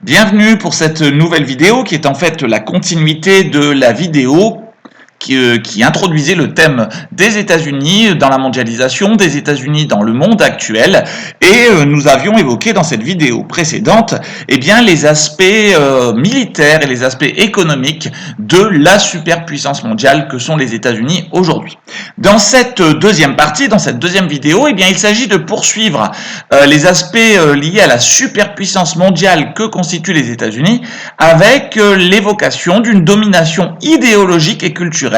Bienvenue pour cette nouvelle vidéo qui est en fait la continuité de la vidéo qui introduisait le thème des États-Unis dans la mondialisation, des États-Unis dans le monde actuel, et nous avions évoqué dans cette vidéo précédente les aspects militaires et les aspects économiques de la superpuissance mondiale que sont les États-Unis aujourd'hui. Dans cette deuxième partie, dans cette deuxième vidéo, il s'agit de poursuivre les aspects liés à la superpuissance mondiale que constituent les États-Unis avec l'évocation d'une domination idéologique et culturelle,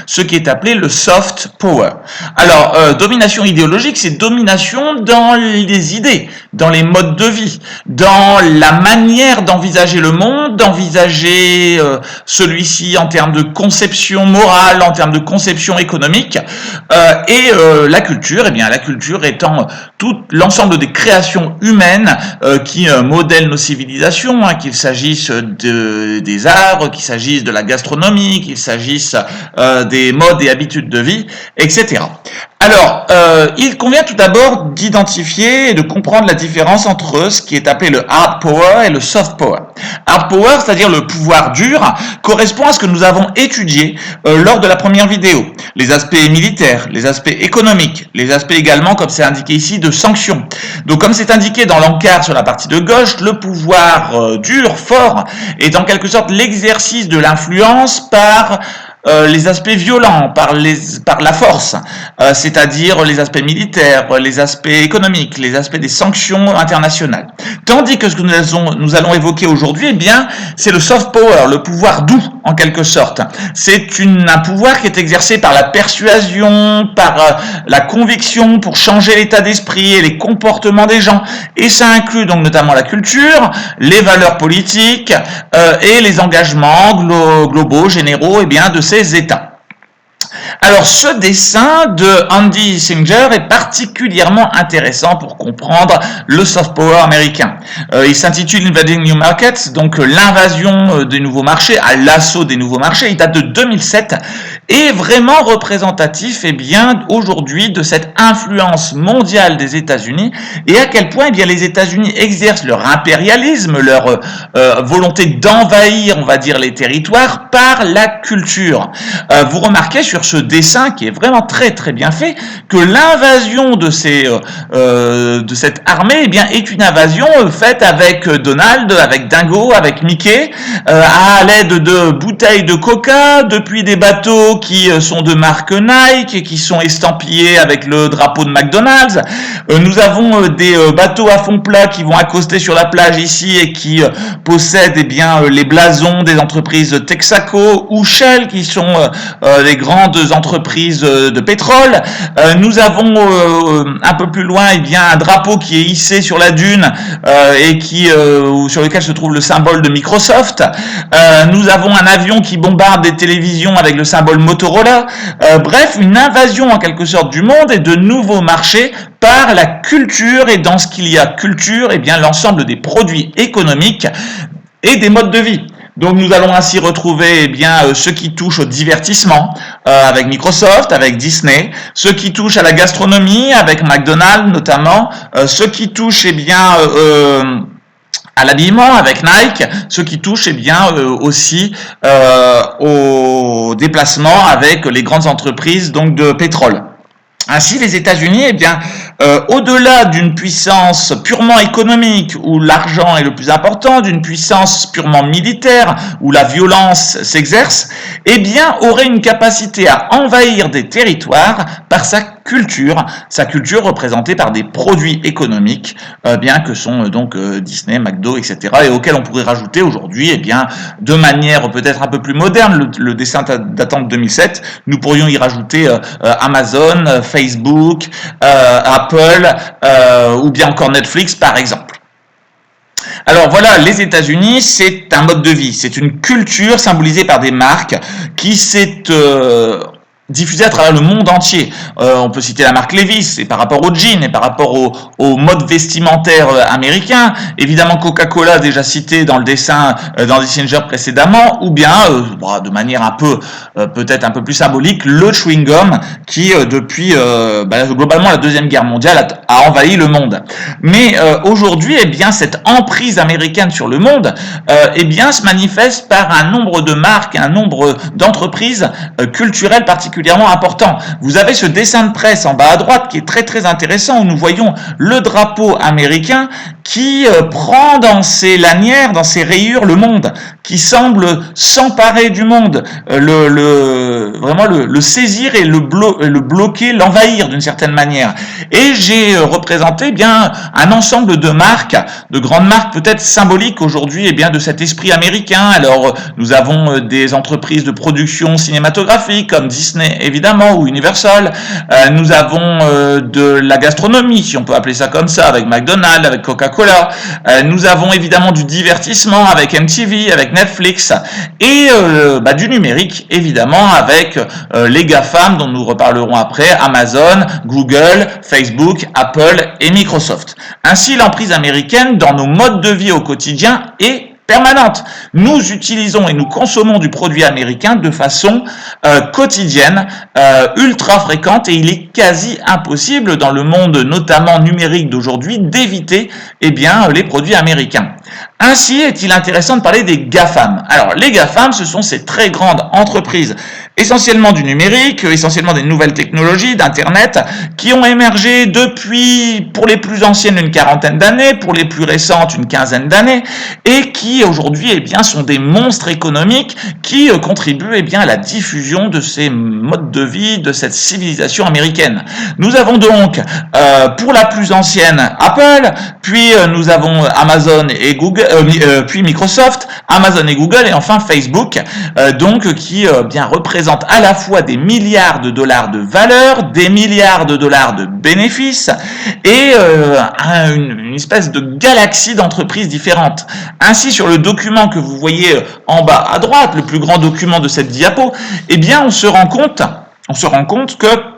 ce qui est appelé le soft power. Alors, domination idéologique, c'est domination dans les idées, dans les modes de vie, dans la manière d'envisager le monde, d'envisager celui-ci en termes de conception morale, en termes de conception économique, et la culture, la culture étant tout l'ensemble des créations humaines qui modèlent nos civilisations, qu'il s'agisse des arts, qu'il s'agisse de la gastronomie, qu'il s'agisse des modes et habitudes de vie, etc. Alors, il convient tout d'abord d'identifier et de comprendre la différence entre ce qui est appelé le hard power et le soft power. Hard power, c'est-à-dire le pouvoir dur, correspond à ce que nous avons étudié lors de la première vidéo. Les aspects militaires, les aspects économiques, les aspects également, comme c'est indiqué ici, de sanctions. Donc, comme c'est indiqué dans l'encart sur la partie de gauche, le pouvoir dur, fort, est en quelque sorte l'exercice de l'influence par les aspects violents, par la force, c'est-à-dire les aspects militaires, les aspects économiques, les aspects des sanctions internationales. Tandis que ce que nous allons évoquer aujourd'hui, c'est le soft power, le pouvoir doux, en quelque sorte. C'est un pouvoir qui est exercé par la persuasion, par la conviction, pour changer l'état d'esprit et les comportements des gens. Et ça inclut donc notamment la culture, les valeurs politiques et les engagements globaux, généraux, de ces États. Alors, ce dessin de Andy Singer est particulièrement intéressant pour comprendre le soft power américain. Il s'intitule Invading New Markets, donc l'invasion des nouveaux marchés, à l'assaut des nouveaux marchés. Il date de 2007 et est vraiment représentatif aujourd'hui de cette influence mondiale des États-Unis et à quel point les États-Unis exercent leur impérialisme, leur volonté d'envahir, on va dire, les territoires par la culture. Vous remarquez sur ce dessin qui est vraiment très très bien fait que l'invasion de cette armée est une invasion faite avec Donald, avec Dingo, avec Mickey, à l'aide de bouteilles de coca, depuis des bateaux qui sont de marque Nike et qui sont estampillés avec le drapeau de McDonald's. Nous avons des bateaux à fond plat qui vont accoster sur la plage ici et qui possèdent les blasons des entreprises Texaco ou Shell qui sont les grandes entreprises de pétrole. Nous avons un peu plus loin un drapeau qui est hissé sur la dune et sur lequel se trouve le symbole de Microsoft. Nous avons un avion qui bombarde des télévisions avec le symbole Motorola. Bref, une invasion en quelque sorte du monde et de nouveaux marchés par la culture, et dans ce qu'il y a culture, l'ensemble des produits économiques et des modes de vie. Donc nous allons ainsi retrouver ce qui touche au divertissement avec Microsoft, avec Disney, ce qui touche à la gastronomie avec McDonald's notamment, ce qui touche à l'habillement avec Nike, ce qui touche aussi au déplacement avec les grandes entreprises donc de pétrole. Ainsi, les États-Unis, au-delà d'une puissance purement économique où l'argent est le plus important, d'une puissance purement militaire où la violence s'exerce, aurait une capacité à envahir des territoires par sa culture représentée par des produits économiques, que sont Disney, McDo, etc., et auxquels on pourrait rajouter aujourd'hui, de manière peut-être un peu plus moderne, le dessin datant de 2007, nous pourrions y rajouter Amazon, Facebook, Apple, ou bien encore Netflix par exemple. Alors voilà, les États-Unis, c'est un mode de vie, c'est une culture symbolisée par des marques qui s'est diffusé à travers le monde entier. On peut citer la marque Levi's, et par rapport aux jeans, et par rapport au mode vestimentaire américain. Évidemment, Coca-Cola, déjà cité dans le dessin d'Andy Singer précédemment, ou bien, de manière un peu, peut-être un peu plus symbolique, le chewing-gum, qui, depuis globalement la Deuxième Guerre mondiale, a envahi le monde. Mais aujourd'hui, eh bien, cette emprise américaine sur le monde, eh bien, se manifeste par un nombre de marques, un nombre d'entreprises culturelles particulièrement important. Vous avez ce dessin de presse en bas à droite qui est très très intéressant, où nous voyons le drapeau américain qui prend dans ses lanières, dans ses rayures le monde, qui semble s'emparer du monde, vraiment le saisir et le bloquer, l'envahir d'une certaine manière. Et j'ai représenté bien un ensemble de marques, de grandes marques peut-être symboliques aujourd'hui, bien de cet esprit américain. Alors nous avons des entreprises de production cinématographique comme Disney évidemment ou Universal. Nous avons de la gastronomie, si on peut appeler ça comme ça, avec McDonald's, avec Coca-Cola. Nous avons évidemment du divertissement avec MTV, avec Netflix, et du numérique évidemment avec les GAFAM dont nous reparlerons après, Amazon, Google, Facebook, Apple et Microsoft. Ainsi, l'emprise américaine dans nos modes de vie au quotidien est permanente. Nous utilisons et nous consommons du produit américain de façon quotidienne, ultra fréquente, et il est quasi impossible dans le monde notamment numérique d'aujourd'hui d'éviter les produits américains. Ainsi est-il intéressant de parler des GAFAM. Alors les GAFAM, ce sont ces très grandes entreprises, essentiellement du numérique, essentiellement des nouvelles technologies, d'Internet, qui ont émergé depuis, pour les plus anciennes, une quarantaine d'années, pour les plus récentes, une quinzaine d'années, et qui aujourd'hui sont des monstres économiques qui contribuent à la diffusion de ces modes de vie, de cette civilisation américaine. Nous avons donc, pour la plus ancienne, Apple, puis nous avons Amazon et Google, puis Microsoft, Amazon et Google, et enfin Facebook, qui représente à la fois des milliards de dollars de valeur, des milliards de dollars de bénéfices, et une espèce de galaxie d'entreprises différentes. Ainsi, sur le document que vous voyez en bas à droite, le plus grand document de cette diapo, on se rend compte que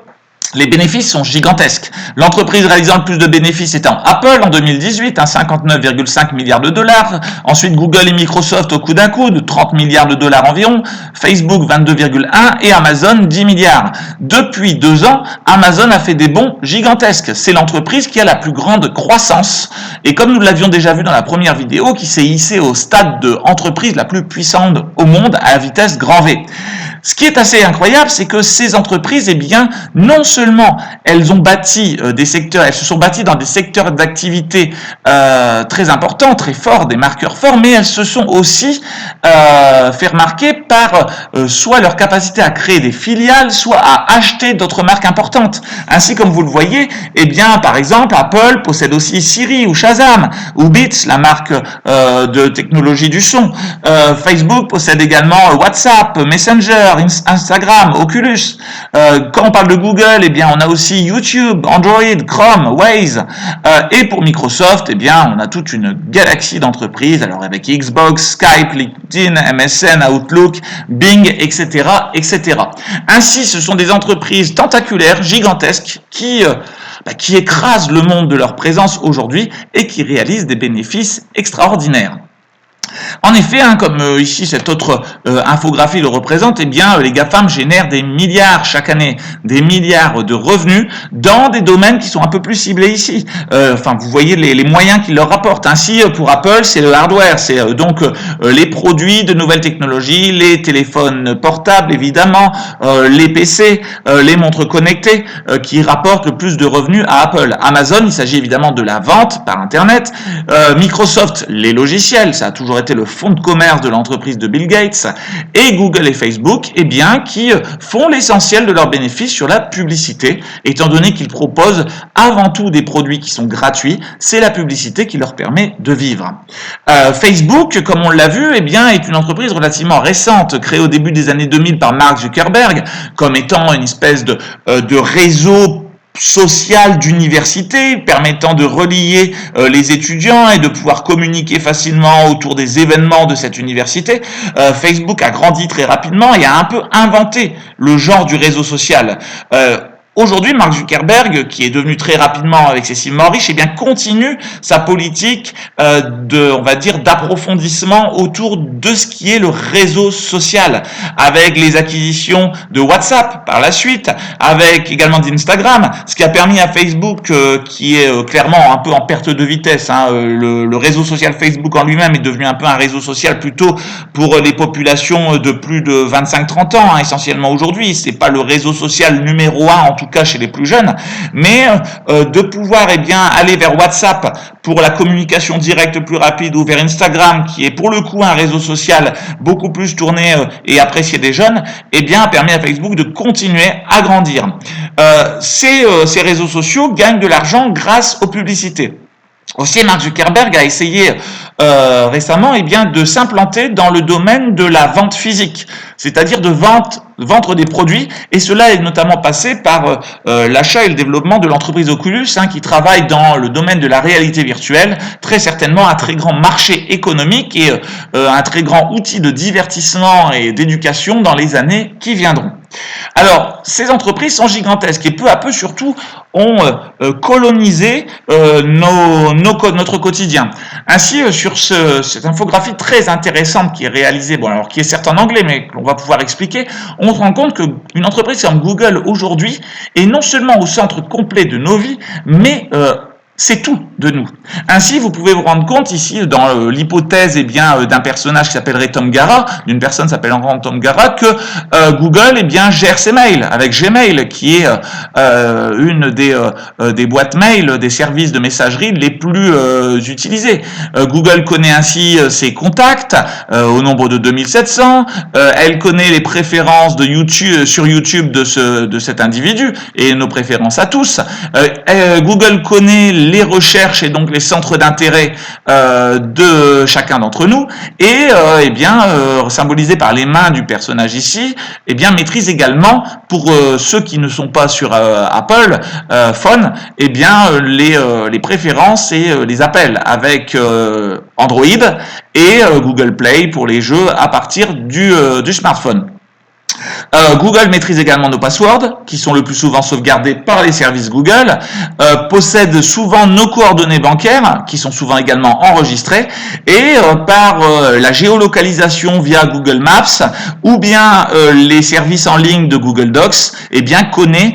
les bénéfices sont gigantesques. L'entreprise réalisant le plus de bénéfices étant Apple en 2018, 59,5 milliards de dollars. Ensuite, Google et Microsoft au coup d'un coup, de 30 milliards de dollars environ. Facebook, 22,1 et Amazon, 10 milliards. Depuis 2 ans, Amazon a fait des bonds gigantesques. C'est l'entreprise qui a la plus grande croissance. Et comme nous l'avions déjà vu dans la première vidéo, qui s'est hissée au stade de entreprise la plus puissante au monde à vitesse grand V. Ce qui est assez incroyable, c'est que ces entreprises, non seulement elles ont bâti des secteurs, elles se sont bâties dans des secteurs d'activité très importants, très forts, des marqueurs forts, mais elles se sont aussi fait remarquer par soit leur capacité à créer des filiales, soit à acheter d'autres marques importantes. Ainsi, comme vous le voyez, par exemple, Apple possède aussi Siri ou Shazam, ou Beats, la marque de technologie du son. Facebook possède également WhatsApp, Messenger, Instagram, Oculus. Quand on parle de Google, on a aussi YouTube, Android, Chrome, Waze. Et pour Microsoft, on a toute une galaxie d'entreprises, alors avec Xbox, Skype, LinkedIn, MSN, Outlook, Bing, etc., etc. Ainsi, ce sont des entreprises tentaculaires, gigantesques, qui écrasent le monde de leur présence aujourd'hui et qui réalisent des bénéfices extraordinaires. En effet, comme ici cette autre infographie le représente, les GAFAM génèrent des milliards chaque année, des milliards de revenus dans des domaines qui sont un peu plus ciblés ici. Vous voyez les moyens qu'ils leur rapportent. Ainsi, pour Apple, c'est le hardware, c'est les produits de nouvelles technologies, les téléphones portables évidemment, les PC, les montres connectées qui rapportent le plus de revenus à Apple. Amazon, il s'agit évidemment de la vente par Internet. Microsoft, les logiciels, ça a toujours été le fonds de commerce de l'entreprise de Bill Gates, et Google et Facebook, qui font l'essentiel de leurs bénéfices sur la publicité, étant donné qu'ils proposent avant tout des produits qui sont gratuits. C'est la publicité qui leur permet de vivre. Facebook, comme on l'a vu, est une entreprise relativement récente, créée au début des années 2000 par Mark Zuckerberg, comme étant une espèce de réseau social d'université permettant de relier les étudiants et de pouvoir communiquer facilement autour des événements de cette université. Facebook a grandi très rapidement et a un peu inventé le genre du réseau social. Aujourd'hui, Mark Zuckerberg, qui est devenu très rapidement excessivement riche, eh bien continue sa politique on va dire, d'approfondissement autour de ce qui est le réseau social, avec les acquisitions de WhatsApp par la suite, avec également d'Instagram, ce qui a permis à Facebook, qui est clairement un peu en perte de vitesse, le réseau social Facebook en lui-même est devenu un peu un réseau social plutôt pour les populations de plus de 25-30 ans, essentiellement aujourd'hui. C'est pas le réseau social numéro 1 en tout cas chez les plus jeunes, mais de pouvoir aller vers WhatsApp pour la communication directe plus rapide ou vers Instagram qui est pour le coup un réseau social beaucoup plus tourné et apprécié des jeunes, a permis à Facebook de continuer à grandir. Ces réseaux sociaux gagnent de l'argent grâce aux publicités. Aussi, Mark Zuckerberg a essayé récemment de s'implanter dans le domaine de la vente physique, c'est-à-dire de vendre des produits, et cela est notamment passé par l'achat et le développement de l'entreprise Oculus, qui travaille dans le domaine de la réalité virtuelle, très certainement un très grand marché économique et un très grand outil de divertissement et d'éducation dans les années qui viendront. Alors, ces entreprises sont gigantesques et peu à peu surtout ont colonisé notre quotidien. Ainsi, sur cette infographie très intéressante qui est réalisée, qui est certes en anglais, mais qu'on va pouvoir expliquer, on se rend compte qu'une entreprise comme Google aujourd'hui est non seulement au centre complet de nos vies, mais c'est tout de nous. Ainsi, vous pouvez vous rendre compte ici, dans l'hypothèse d'un personnage qui s'appellerait Tom Gara, d'une personne s'appelant Tom Gara, que Google gère ses mails avec Gmail, qui est une des boîtes mail, des services de messagerie les plus utilisés. Google connaît ainsi ses contacts au nombre de 2700. Elle connaît les préférences de YouTube sur YouTube de cet individu et nos préférences à tous. Google connaît les recherches et donc les centres d'intérêt de chacun d'entre nous et symbolisé par les mains du personnage ici, maîtrise également pour ceux qui ne sont pas sur Apple Phone, les préférences et les appels avec Android et Google Play pour les jeux à partir du smartphone. Google maîtrise également nos passwords, qui sont le plus souvent sauvegardés par les services Google, possède souvent nos coordonnées bancaires, qui sont souvent également enregistrées, et par la géolocalisation via Google Maps, ou bien les services en ligne de Google Docs, connaît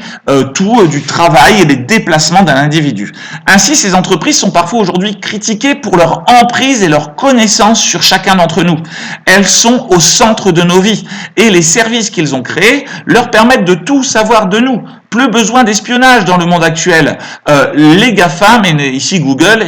tout du travail et des déplacements d'un individu. Ainsi, ces entreprises sont parfois aujourd'hui critiquées pour leur emprise et leur connaissance sur chacun d'entre nous. Elles sont au centre de nos vies, et les services qu'ils ont créés leur permettent de tout savoir de nous. Plus besoin d'espionnage dans le monde actuel. Les GAFAM, et ici Google,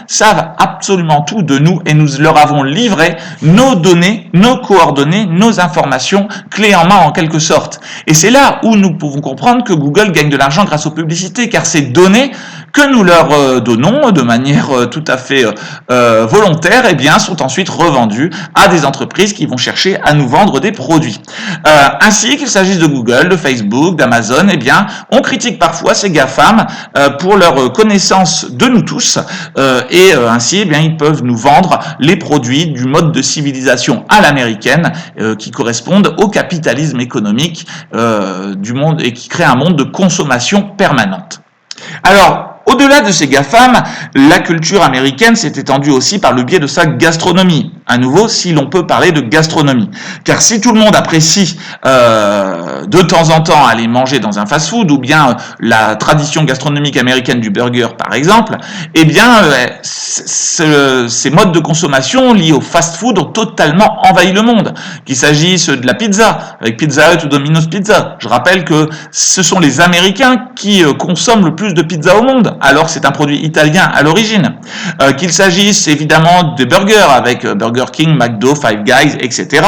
savent absolument tout de nous et nous leur avons livré nos données, nos coordonnées, nos informations, clés en main en quelque sorte. Et c'est là où nous pouvons comprendre que Google gagne de l'argent grâce aux publicités, car ces données que nous leur donnons de manière tout à fait volontaire, sont ensuite revendues à des entreprises qui vont chercher à nous vendre des produits. Ainsi qu'il s'agisse de Google, de Facebook, d'Amazon, on critique parfois ces GAFAM pour leur connaissance de nous tous ainsi ils peuvent nous vendre les produits du mode de civilisation à l'américaine qui correspondent au capitalisme économique du monde et qui crée un monde de consommation permanente. Alors, au-delà de ces GAFAM, la culture américaine s'est étendue aussi par le biais de sa gastronomie. À nouveau, si l'on peut parler de gastronomie. Car si tout le monde apprécie de temps en temps aller manger dans un fast-food ou bien la tradition gastronomique américaine du burger par exemple, ces modes de consommation liés au fast-food ont totalement envahi le monde. Qu'il s'agisse de la pizza, avec Pizza Hut ou Domino's Pizza. Je rappelle que ce sont les Américains qui consomment le plus de pizza au monde, alors que c'est un produit italien à l'origine. Qu'il s'agisse évidemment des burgers avec Burger Burger King, McDo, Five Guys, etc.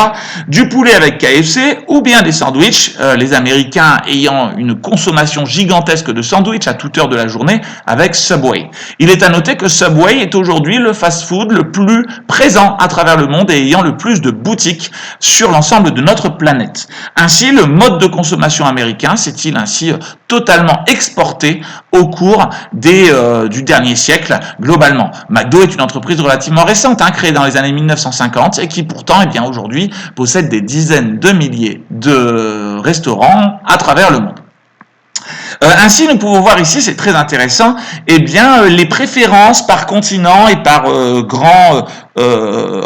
Du poulet avec KFC ou bien des sandwichs, les Américains ayant une consommation gigantesque de sandwichs à toute heure de la journée avec Subway. Il est à noter que Subway est aujourd'hui le fast-food le plus présent à travers le monde et ayant le plus de boutiques sur l'ensemble de notre planète. Ainsi, le mode de consommation américain s'est-il ainsi totalement exporté au cours du dernier siècle globalement. McDo est une entreprise relativement récente, créée dans les années 1950 et qui pourtant, aujourd'hui, possède des dizaines de milliers de restaurants à travers le monde. Ainsi, nous pouvons voir ici, c'est très intéressant, les préférences par continent et par grand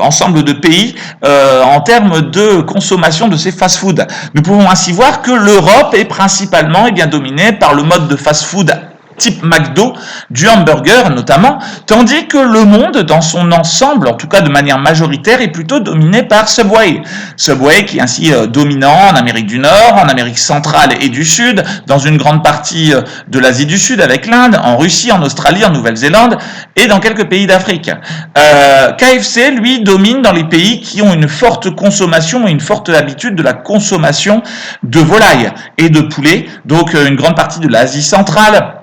ensemble de pays en termes de consommation de ces fast-foods. Nous pouvons ainsi voir que l'Europe est principalement dominée par le mode de fast-food type McDo, du hamburger notamment, tandis que le monde dans son ensemble, en tout cas de manière majoritaire, est plutôt dominé par Subway. Subway qui est ainsi dominant en Amérique du Nord, en Amérique centrale et du Sud, dans une grande partie de l'Asie du Sud avec l'Inde, en Russie, en Australie, en Nouvelle-Zélande et dans quelques pays d'Afrique. KFC, lui, domine dans les pays qui ont une forte consommation et une forte habitude de la consommation de volaille et de poulet, donc une grande partie de l'Asie centrale,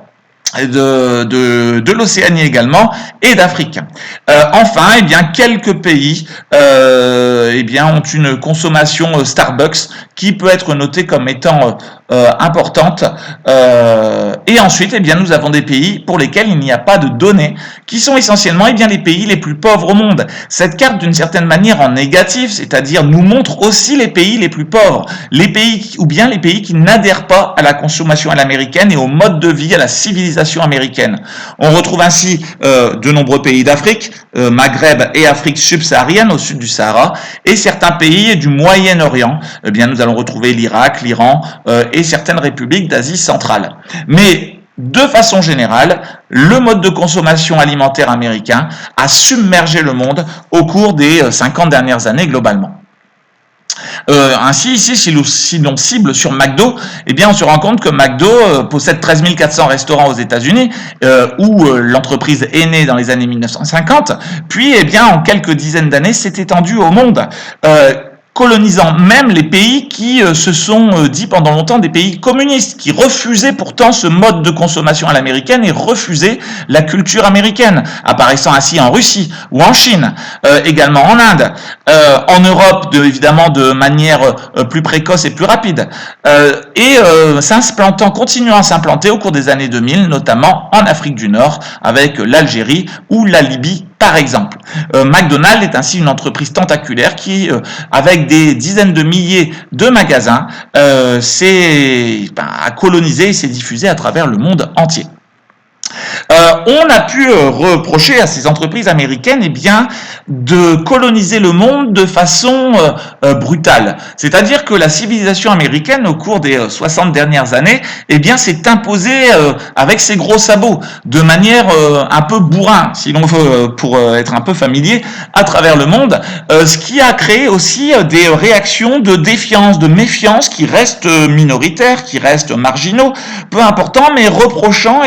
de l'Océanie également et d'Afrique. Enfin, quelques pays ont une consommation Starbucks qui peut être notée comme étant importante. Et ensuite, nous avons des pays pour lesquels il n'y a pas de données, qui sont essentiellement les pays les plus pauvres au monde. Cette carte, d'une certaine manière, en négatif, c'est-à-dire nous montre aussi les pays les plus pauvres, les pays qui n'adhèrent pas à la consommation à l'américaine et au mode de vie, à la civilisation américaine. On retrouve ainsi de nombreux pays d'Afrique, Maghreb et Afrique subsaharienne au sud du Sahara, et certains pays du Moyen-Orient. Nous allons retrouver l'Irak, l'Iran et certaines républiques d'Asie centrale. Mais de façon générale, le mode de consommation alimentaire américain a submergé le monde au cours des 50 dernières années globalement. Ainsi, ici, si l'on cible sur McDo, on se rend compte que McDo possède 13 400 restaurants aux États-Unis, où l'entreprise est née dans les années 1950, puis, en quelques dizaines d'années, s'est étendue au monde, colonisant même les pays qui se sont dits pendant longtemps des pays communistes, qui refusaient pourtant ce mode de consommation à l'américaine et refusaient la culture américaine, apparaissant ainsi en Russie ou en Chine, également en Inde, en Europe évidemment de manière plus précoce et plus rapide, continuant à s'implanter au cours des années 2000, notamment en Afrique du Nord, avec l'Algérie ou la Libye par exemple. McDonald's est ainsi une entreprise tentaculaire qui, avec des dizaines de milliers de magasins, a colonisé et s'est diffusé à travers le monde entier. On a pu reprocher à ces entreprises américaines de coloniser le monde de façon brutale. C'est-à-dire que la civilisation américaine, au cours des 60 dernières années, s'est imposée avec ses gros sabots, de manière un peu bourrin, si l'on veut, pour être un peu familier, à travers le monde, ce qui a créé aussi des réactions de défiance, de méfiance qui restent minoritaires, qui restent marginaux, peu importants, mais reprochant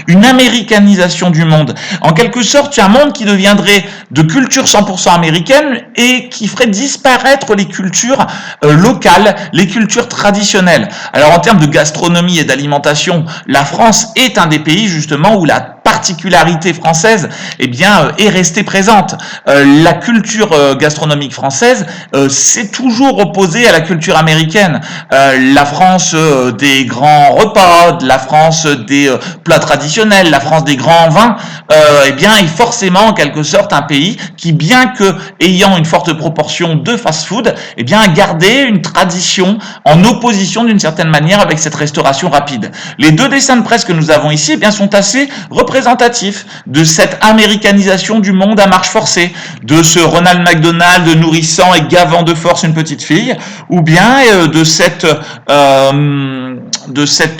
une américanisation du monde. En quelque sorte, un monde qui deviendrait de culture 100% américaine et qui ferait disparaître les cultures locales, les cultures traditionnelles. Alors en termes de gastronomie et d'alimentation, la France est un des pays justement où la particularité française est restée présente. La culture gastronomique française s'est toujours opposée à la culture américaine. La France des grands repas, la France des plats traditionnels, la France des grands vins, est forcément en quelque sorte un pays qui, bien que ayant une forte proportion de fast-food, a gardé une tradition en opposition d'une certaine manière avec cette restauration rapide. Les deux dessins de presse que nous avons ici sont assez représentatif de cette américanisation du monde à marche forcée, de ce Ronald McDonald nourrissant et gavant de force une petite fille, ou bien de cet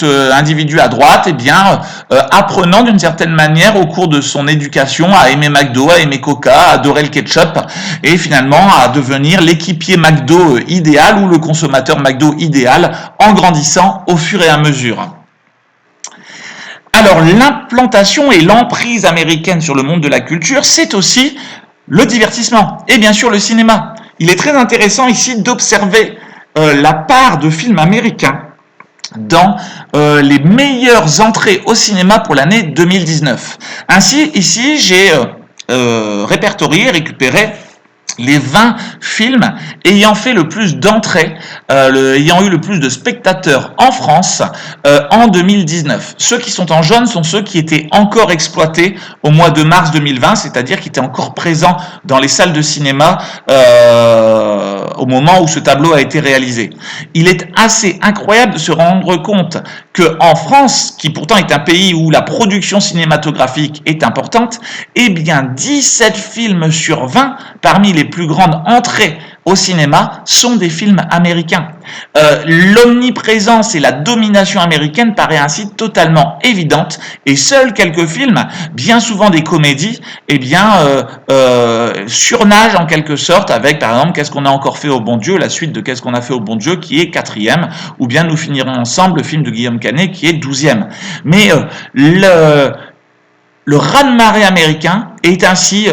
individu à droite, apprenant d'une certaine manière au cours de son éducation à aimer McDo, à aimer Coca, à adorer le ketchup, et finalement à devenir l'équipier McDo idéal ou le consommateur McDo idéal en grandissant au fur et à mesure. Alors, l'implantation et l'emprise américaine sur le monde de la culture, c'est aussi le divertissement et bien sûr le cinéma. Il est très intéressant ici d'observer la part de films américains dans les meilleures entrées au cinéma pour l'année 2019. Ainsi, ici, j'ai récupéré les 20 films ayant fait le plus d'entrées, ayant eu le plus de spectateurs en France en 2019. Ceux qui sont en jaune sont ceux qui étaient encore exploités au mois de mars 2020, c'est-à-dire qui étaient encore présents dans les salles de cinéma au moment où ce tableau a été réalisé. Il est assez incroyable de se rendre compte qu'en France, qui pourtant est un pays où la production cinématographique est importante, eh bien 17 films sur 20 parmi les plus grandes entrées au cinéma sont des films américains. L'omniprésence et la domination américaine paraît ainsi totalement évidente et seuls quelques films, bien souvent des comédies, eh bien surnagent en quelque sorte avec par exemple Qu'est-ce qu'on a encore fait au bon Dieu, la suite de Qu'est-ce qu'on a fait au bon Dieu qui est 4e, ou bien Nous finirons ensemble, le film de Guillaume Canet qui est 12e. Mais le raz-de-marée américain est ainsi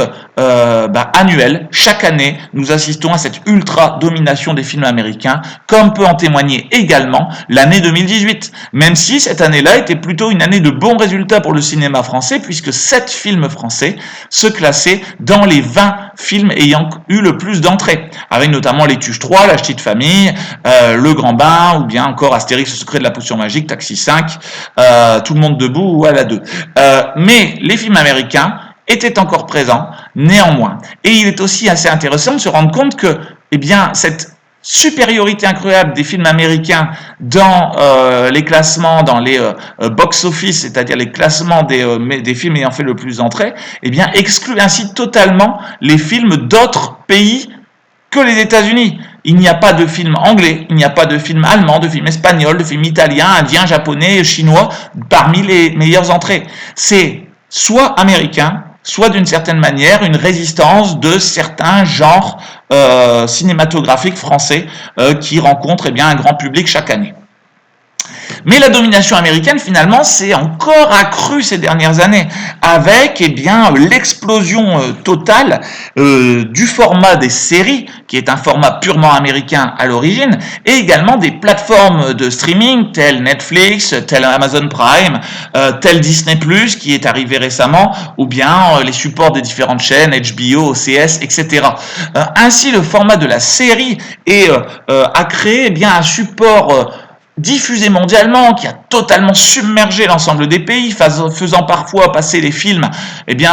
annuel. Chaque année, nous assistons à cette ultra-domination des films américains, comme peut en témoigner également l'année 2018. Même si cette année-là était plutôt une année de bons résultats pour le cinéma français, puisque 7 films français se classaient dans les 20 films ayant eu le plus d'entrées, avec notamment Les Tuches 3, La Ch'tite Famille, Le Grand Bain, ou bien encore Astérix, le secret de la potion magique, Taxi 5, Tout le monde debout ou à la 2. Mais les films américains étaient encore présents, néanmoins. Et il est aussi assez intéressant de se rendre compte que, eh bien, cette supériorité incroyable des films américains dans les classements, dans les box-office, c'est-à-dire les classements des films ayant fait le plus d'entrées, eh bien, exclut ainsi totalement les films d'autres pays que les États-Unis. Il n'y a pas de film anglais, il n'y a pas de film allemand, de film espagnol, de film italien, indien, japonais, chinois parmi les meilleures entrées. C'est soit américain, soit d'une certaine manière une résistance de certains genres cinématographiques français qui rencontrent un grand public chaque année. Mais la domination américaine, finalement, s'est encore accrue ces dernières années, avec l'explosion totale du format des séries, qui est un format purement américain à l'origine, et également des plateformes de streaming, telles Netflix, telles Amazon Prime, telles Disney+, qui est arrivé récemment, ou bien les supports des différentes chaînes, HBO, OCS, etc. Ainsi, le format de la série a créé un support diffusé mondialement, qui a totalement submergé l'ensemble des pays, faisant parfois passer les films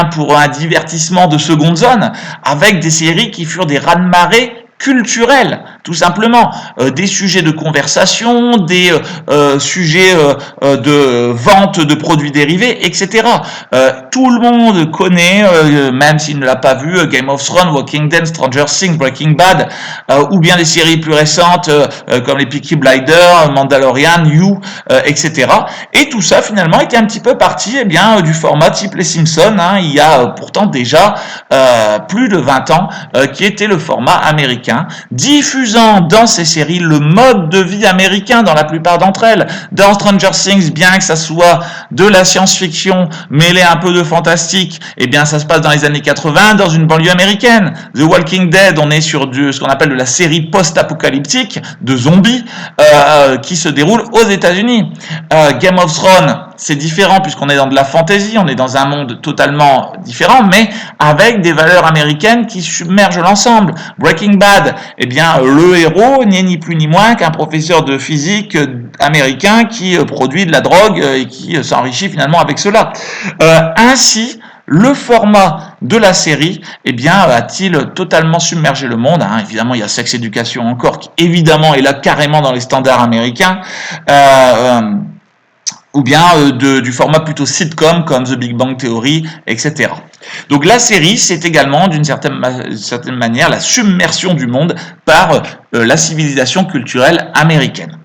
pour un divertissement de seconde zone, avec des séries qui furent des raz-de-marée culturels, tout simplement, des sujets de conversation, des sujets de vente de produits dérivés, etc. Tout le monde connaît, même s'il ne l'a pas vu, Game of Thrones, Walking Dead, Stranger Things, Breaking Bad, ou bien des séries plus récentes comme les Peaky Blinders, Mandalorian, You, etc. Et tout ça finalement était un petit peu parti du format type Les Simpsons, il y a pourtant déjà plus de 20 ans, qui était le format américain, diffusant dans ces séries le mode de vie américain dans la plupart d'entre elles. Dans Stranger Things, bien que ça soit de la science-fiction mêlée un peu de fantastique, ça se passe dans les années 80 dans une banlieue américaine. The Walking Dead, on est sur ce qu'on appelle de la série post-apocalyptique de zombies qui se déroule aux États-Unis. Game of Thrones, c'est différent puisqu'on est dans de la fantasy, on est dans un monde totalement différent, mais avec des valeurs américaines qui submergent l'ensemble. Breaking Bad, le héros n'est ni plus ni moins qu'un professeur de physique américain qui produit de la drogue et qui s'enrichit finalement avec cela. Ainsi, le format de la série, a-t-il totalement submergé le monde, évidemment, il y a Sex Education encore, qui évidemment est là carrément dans les standards américains, ou bien du format plutôt sitcom comme The Big Bang Theory, etc. Donc la série, c'est également d'une certaine manière la submersion du monde par la civilisation culturelle américaine.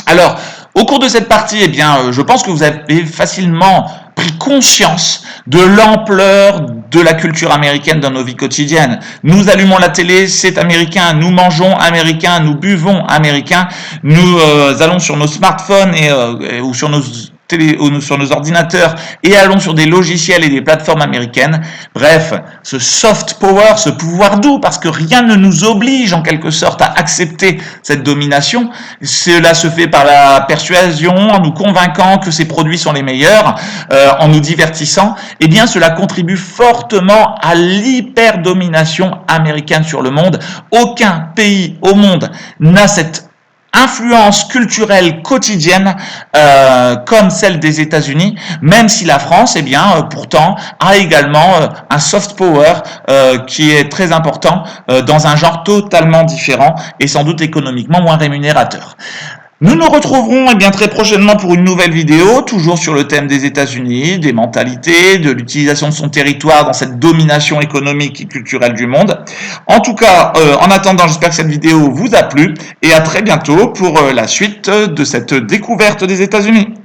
Alors, au cours de cette partie, je pense que vous avez facilement pris conscience de l'ampleur de la culture américaine dans nos vies quotidiennes. Nous allumons la télé, c'est américain, nous mangeons américain, nous buvons américain, nous allons sur nos smartphones ou sur nos sur nos ordinateurs et allons sur des logiciels et des plateformes américaines. Bref, ce soft power, ce pouvoir doux, parce que rien ne nous oblige en quelque sorte à accepter cette domination. Cela se fait par la persuasion, en nous convainquant que ces produits sont les meilleurs, en nous divertissant. Eh bien, cela contribue fortement à l'hyperdomination américaine sur le monde. Aucun pays au monde n'a cette influence culturelle quotidienne comme celle des États-Unis, même si la France, eh bien, pourtant, a également un soft power qui est très important dans un genre totalement différent et sans doute économiquement moins rémunérateur. Nous nous retrouverons eh bien, très prochainement pour une nouvelle vidéo, toujours sur le thème des États-Unis, des mentalités, de l'utilisation de son territoire dans cette domination économique et culturelle du monde. En tout cas, en attendant, j'espère que cette vidéo vous a plu et à très bientôt pour la suite de cette découverte des États-Unis.